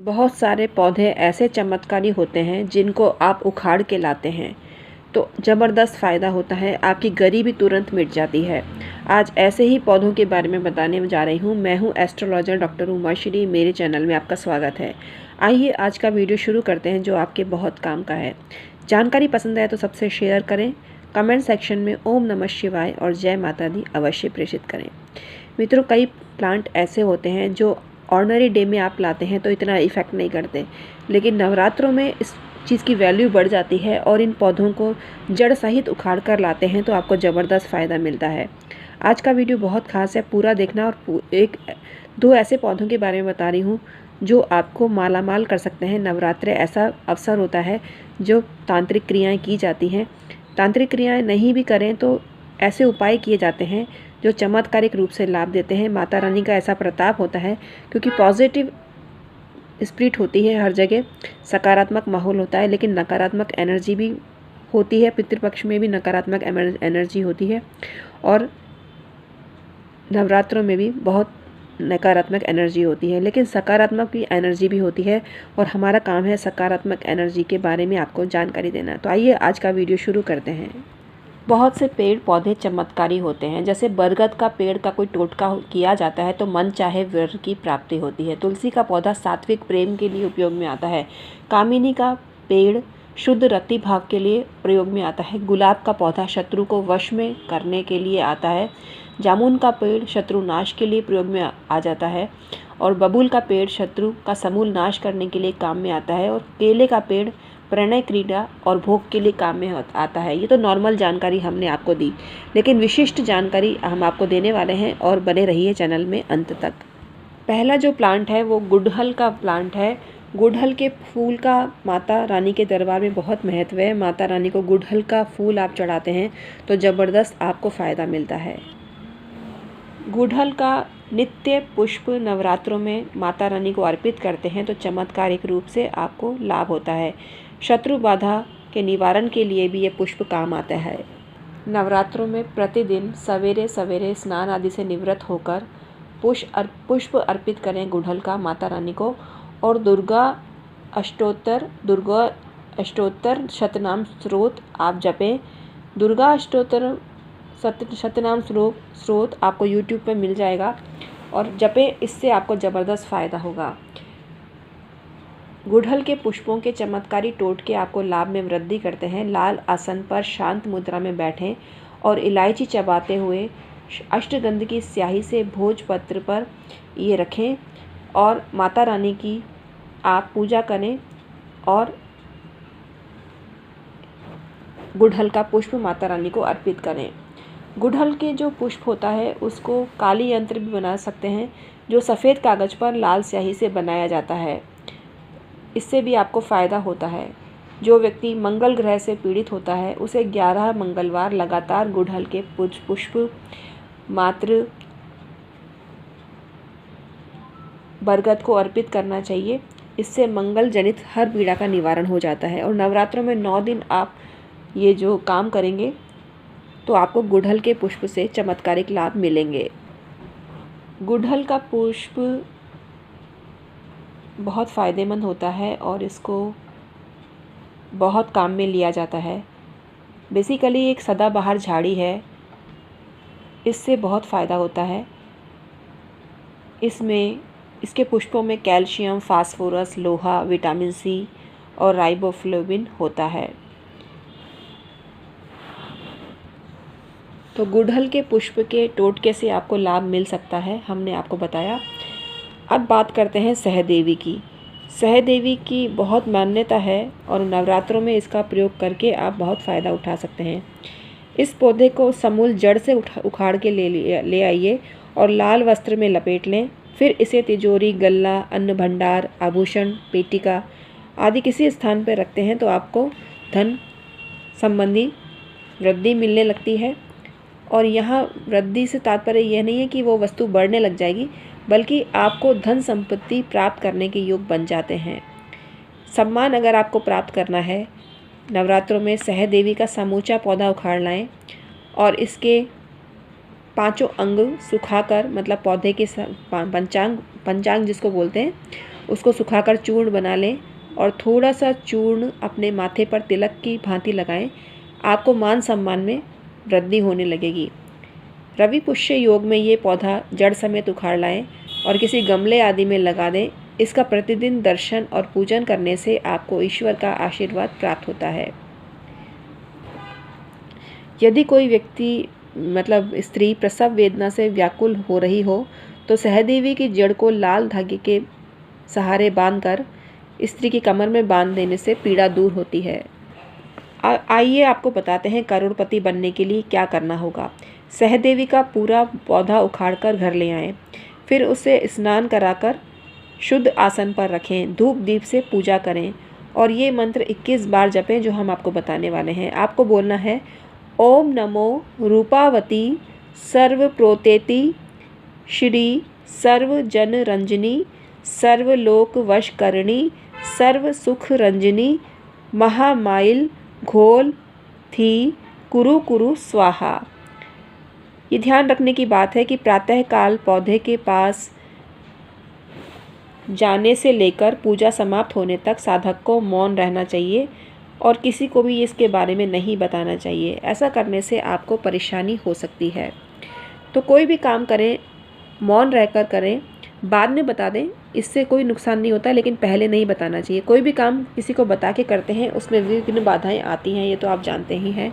बहुत सारे पौधे ऐसे चमत्कारी होते हैं जिनको आप उखाड़ के लाते हैं तो ज़बरदस्त फ़ायदा होता है, आपकी गरीबी तुरंत मिट जाती है। आज ऐसे ही पौधों के बारे में बताने जा रही हूँ। मैं हूँ एस्ट्रोलॉजर डॉक्टर उमाश्री। मेरे चैनल में आपका स्वागत है। आइए आज का वीडियो शुरू करते हैं जो आपके बहुत काम का है। जानकारी पसंद आए तो सबसे शेयर करें, कमेंट सेक्शन में ओम नमः शिवाय और जय माता दी अवश्य प्रेषित करें। मित्रों, कई प्लांट ऐसे होते हैं जो ऑर्डिनरी डे में आप लाते हैं तो इतना इफ़ेक्ट नहीं करते, लेकिन नवरात्रों में इस चीज़ की वैल्यू बढ़ जाती है और इन पौधों को जड़ सहित उखाड़ कर लाते हैं तो आपको ज़बरदस्त फ़ायदा मिलता है। आज का वीडियो बहुत ख़ास है, पूरा देखना। और दो ऐसे पौधों के बारे में बता रही हूँ जो आपको मालामाल कर सकते हैं। नवरात्रे ऐसा अवसर होता है जो तांत्रिक क्रियाएँ की जाती हैं। तांत्रिक क्रियाएँ नहीं भी करें तो ऐसे उपाय किए जाते हैं जो चमत्कारिक रूप से लाभ देते हैं। माता रानी का ऐसा प्रताप होता है क्योंकि पॉजिटिव स्पिरिट होती है हर जगह, सकारात्मक माहौल होता है, लेकिन नकारात्मक एनर्जी भी होती है। पितृपक्ष में भी नकारात्मक एनर्जी होती है और नवरात्रों में भी बहुत नकारात्मक एनर्जी होती है, लेकिन सकारात्मक भी एनर्जी भी होती है और हमारा काम है सकारात्मक एनर्जी के बारे में आपको जानकारी देना। तो आइए आज का वीडियो शुरू करते हैं। बहुत से पेड़ पौधे चमत्कारी होते हैं। जैसे बरगद का पेड़ का कोई टोटका किया जाता है तो मन चाहे वर की प्राप्ति होती है। तुलसी का पौधा सात्विक प्रेम के लिए उपयोग में आता है। कामिनी का पेड़ शुद्ध रति भाव के लिए प्रयोग में आता है। गुलाब का पौधा शत्रु को वश में करने के लिए आता है। जामुन का पेड़ शत्रु नाश के लिए प्रयोग में आ जाता है और बबूल का पेड़ शत्रु का समूल नाश करने के लिए काम में आता है। और केले का पेड़ प्रणय क्रीड़ा और भोग के लिए काम में आता है। ये तो नॉर्मल जानकारी हमने आपको दी, लेकिन विशिष्ट जानकारी हम आपको देने वाले हैं और बने रहिए चैनल में अंत तक। पहला जो प्लांट है वो गुड़हल का प्लांट है। गुड़हल के फूल का माता रानी के दरबार में बहुत महत्व है। माता रानी को गुड़हल का फूल आप चढ़ाते हैं तो ज़बरदस्त आपको फ़ायदा मिलता है। गुड़हल का नित्य पुष्प नवरात्रों में माता रानी को अर्पित करते हैं तो चमत्कारिक रूप से आपको लाभ होता है। शत्रु बाधा के निवारण के लिए भी ये पुष्प काम आता है। नवरात्रों में प्रतिदिन सवेरे सवेरे स्नान आदि से निवृत्त होकर पुष्प अर्पित करें गुड़हल का माता रानी को। और दुर्गा अष्टोत्तर शतनाम स्रोत आप जपें। दुर्गा अष्टोत्तर शतनाम स्रोत आपको यूट्यूब पे मिल जाएगा और जपें, इससे आपको ज़बरदस्त फ़ायदा होगा। गुड़हल के पुष्पों के चमत्कारी टोटके आपको लाभ में वृद्धि करते हैं। लाल आसन पर शांत मुद्रा में बैठें और इलायची चबाते हुए अष्टगंध की स्याही से भोजपत्र पर ये रखें और माता रानी की आप पूजा करें और गुड़हल का पुष्प माता रानी को अर्पित करें। गुड़हल के जो पुष्प होता है उसको काली यंत्र भी बना सकते हैं, जो सफ़ेद कागज़ पर लाल स्याही से बनाया जाता है। इससे भी आपको फ़ायदा होता है। जो व्यक्ति मंगल ग्रह से पीड़ित होता है उसे 11 मंगलवार लगातार गुड़हल के पुष्प मात्र बरगद को अर्पित करना चाहिए। इससे मंगल जनित हर पीड़ा का निवारण हो जाता है। और नवरात्रों में 9 दिन आप ये जो काम करेंगे तो आपको गुड़हल के पुष्प से चमत्कारिक लाभ मिलेंगे। गुड़हल का पुष्प बहुत फ़ायदेमंद होता है और इसको बहुत काम में लिया जाता है। बेसिकली एक सदाबहार झाड़ी है, इससे बहुत फ़ायदा होता है। इसके पुष्पों में कैल्शियम, फास्फोरस, लोहा, विटामिन सी और राइबोफ्लेविन होता है। तो गुड़हल के पुष्प के टोटके से आपको लाभ मिल सकता है, हमने आपको बताया। अब बात करते हैं सहदेवी की। सहदेवी की बहुत मान्यता है और नवरात्रों में इसका प्रयोग करके आप बहुत फ़ायदा उठा सकते हैं। इस पौधे को समूल जड़ से उखाड़ के ले आइए और लाल वस्त्र में लपेट लें। फिर इसे तिजोरी, गल्ला, अन्न भंडार, आभूषण, पेटिका आदि किसी स्थान पर रखते हैं तो आपको धन संबंधी वृद्धि मिलने लगती है। और यहाँ वृद्धि से तात्पर्य यह नहीं है कि वो वस्तु बढ़ने लग जाएगी, बल्कि आपको धन संपत्ति प्राप्त करने के योग बन जाते हैं। सम्मान अगर आपको प्राप्त करना है, नवरात्रों में सहदेवी का समूचा पौधा उखाड़ लाएं और इसके 5 अंग सुखाकर, मतलब पौधे के पंचांग जिसको बोलते हैं, उसको सुखाकर चूर्ण बना लें और थोड़ा सा चूर्ण अपने माथे पर तिलक की भांति लगाएं। आपको मान सम्मान में वृद्धि होने लगेगी। रवि पुष्य योग में ये पौधा जड़ समेत उखाड़ लाएं और किसी गमले आदि में लगा दें। इसका प्रतिदिन दर्शन और पूजन करने से आपको ईश्वर का आशीर्वाद प्राप्त होता है। यदि कोई व्यक्ति स्त्री प्रसव वेदना से व्याकुल हो रही हो तो सहदेवी की जड़ को लाल धागे के सहारे बांधकर स्त्री की कमर में बांध देने से पीड़ा दूर होती है। आइए आपको बताते हैं करोड़पति बनने के लिए क्या करना होगा। सहदेवी का पूरा पौधा उखाड़कर घर ले आएं, फिर उसे स्नान कराकर शुद्ध आसन पर रखें, धूप दीप से पूजा करें और ये मंत्र 21 बार जपें जो हम आपको बताने वाले हैं। आपको बोलना है ओम नमो रूपावती सर्वप्रोतेति श्री सर्वजन रंजनी सर्वलोक वशकरणी सर्व सुख रंजनी महामाइल घोल थी कुरु कुरु स्वाहा। ये ध्यान रखने की बात है कि प्रातःकाल पौधे के पास जाने से लेकर पूजा समाप्त होने तक साधक को मौन रहना चाहिए और किसी को भी इसके बारे में नहीं बताना चाहिए। ऐसा करने से आपको परेशानी हो सकती है। तो कोई भी काम करें मौन रहकर करें, बाद में बता दें, इससे कोई नुकसान नहीं होता, लेकिन पहले नहीं बताना चाहिए। कोई भी काम किसी को बता के करते हैं उसमें विघ्न बाधाएं आती हैं, ये तो आप जानते ही हैं।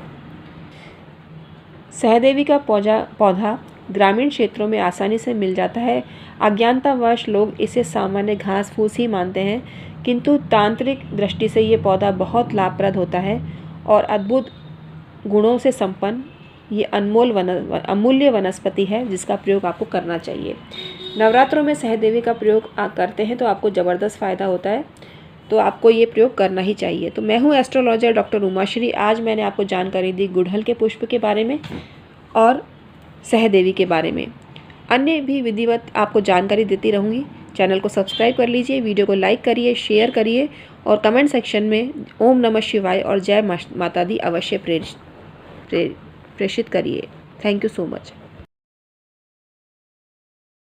सहदेवी का पौधा ग्रामीण क्षेत्रों में आसानी से मिल जाता है। अज्ञानतावश लोग इसे सामान्य घास फूस ही मानते हैं, किंतु तांत्रिक दृष्टि से ये पौधा बहुत लाभप्रद होता है और अद्भुत गुणों से संपन्न ये अमूल्य वनस्पति है जिसका प्रयोग आपको करना चाहिए। नवरात्रों में सहदेवी का प्रयोग करते हैं तो आपको ज़बरदस्त फ़ायदा होता है, तो आपको ये प्रयोग करना ही चाहिए। तो मैं हूँ एस्ट्रोलॉजर डॉक्टर उमाश्री। आज मैंने आपको जानकारी दी गुड़हल के पुष्प के बारे में और सहदेवी के बारे में। अन्य भी विधिवत आपको जानकारी देती रहूँगी। चैनल को सब्सक्राइब कर लीजिए, वीडियो को लाइक करिए, शेयर करिए और कमेंट सेक्शन में ओम नमः शिवाय और जय माता दी अवश्य प्रेषित करिए। Thank you so much.